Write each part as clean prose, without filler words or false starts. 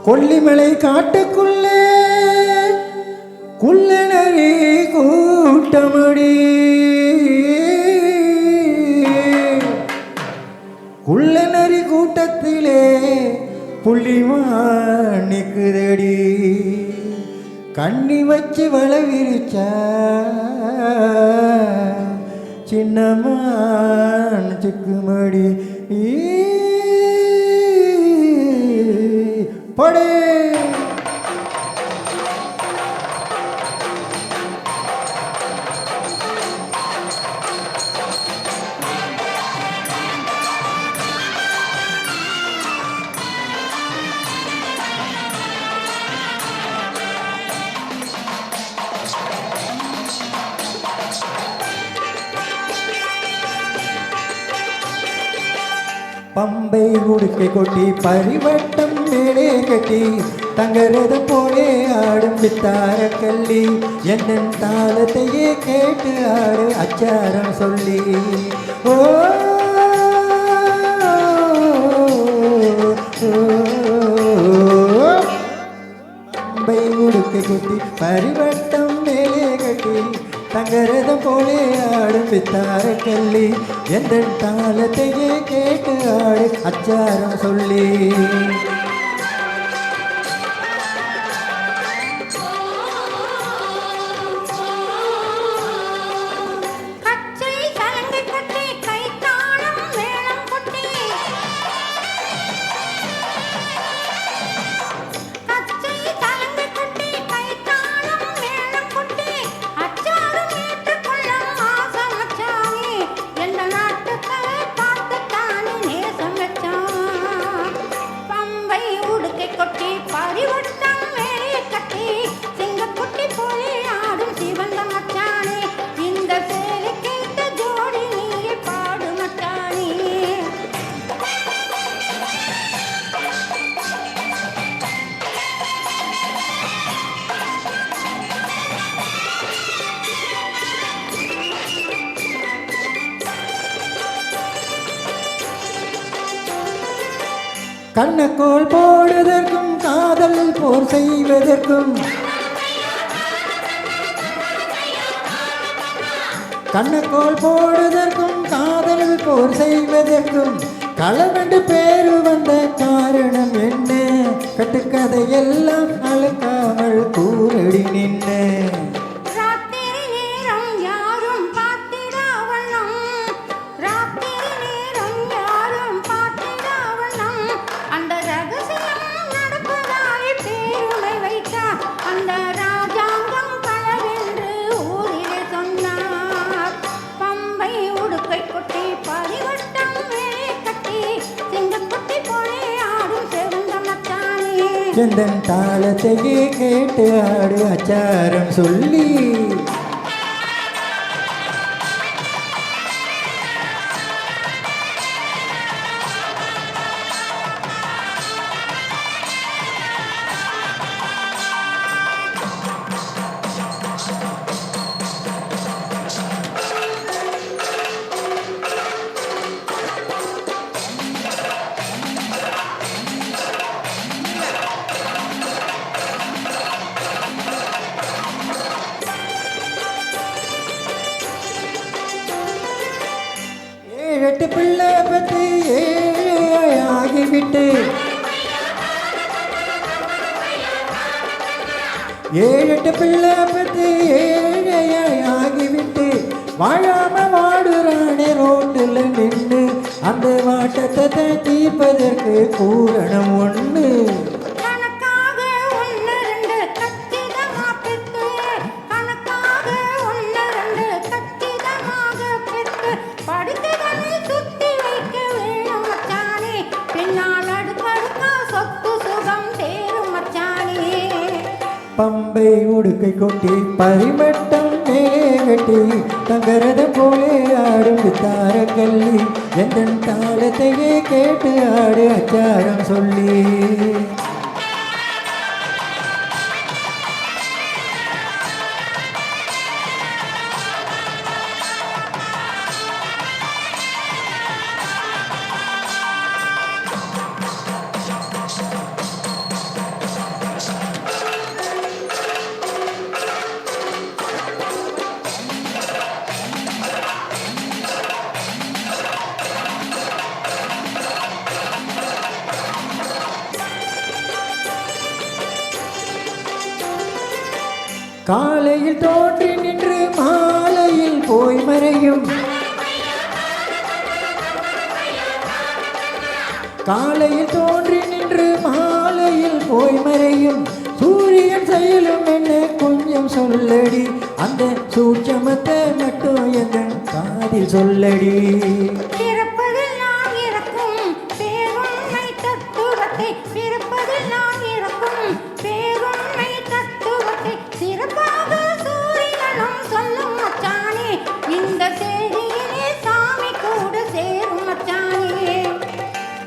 கொல்லிமலை காட்டுக்குள்ளே குள்ளநரி கூட்டமடி குள்ளநரி கூட்டத்திலே புள்ளிமான் நிக்குதடி கண்ணி வச்சு வள விரிச்சா சின்னமான் சிக்குமடி படே பம்பை உடுக்கை கொட்டி பரிவட்டம் மேலே கட்டி தங்கரத போலே ஆடும் வித்தார கல்லி என்னன் தாளத்தையே கேட்டு ஆடு அச்சாரம் சொல்லி ஓ பம்பை உடுக்கை கொட்டி பரிவட்டம் மேலே கட்டி தங்கரதம் போலே ஆடும் வித்தார கல்லி எந்த தாளத்தையே கேட்டு ஆடு அச்சாரம் சொல்லி கண்ணக்கோள் போடுவதற்கும் காதல் போர் செய்வதற்கும் கண்ணக்கோள் போடுவதற்கும் காதல் போர் செய்வதற்கும் களவென்று பேரு வந்த காரணம் என்ன கட்டுக்கதையெல்லாம் அழுக்காமல் கூறடி நின்ன செந்தன் தாளத்தையே கேட்டு ஆடு அச்சாரம் சொல்லி எட்டு பிள்ளை பற்றி ஆகிவிட்டு ஏழெட்டு பிள்ளை பற்றி ஆகிவிட்டு வாழாம வாடுறானே ரோட்டில் நின்று அந்த வாட்டத்தை தீர்ப்பதற்கு பூரணம் ஒன்று பம்பை உடுக்கை கொட்டி பரிமட்டம் மேகட்டி தங்கரத போலே ஆடும் வித்தார கல்லி எந்த தாளத்தையே கேட்டு ஆடு அச்சாரம் சொல்லி காலையில் தோன்றி நின்று மாலையில் போய் மறையும். காலையில் தோன்றி நின்று மாலையில் போய் மறையும். சூரியன் செயலும் என்ன கொஞ்சம் சொல்லடி, அந்த சூட்சமத்தை மட்டும் எந்த காதில் சொல்லடி.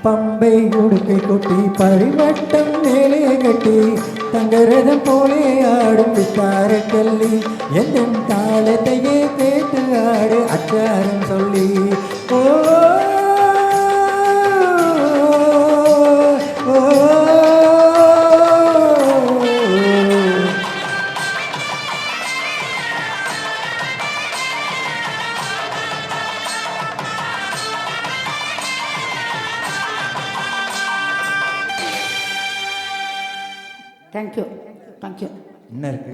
பம்பை உடுக்கை கொட்டி பரிவட்டம் மேலே கட்டி தங்கரதம் போலே ஆடும் வித்தார கல்லி எந்த காலத்தையே கேட்டு ஆடு அச்சாரம் சொல்லி. ஓ தேங்க்யூ. என்ன இருக்கு?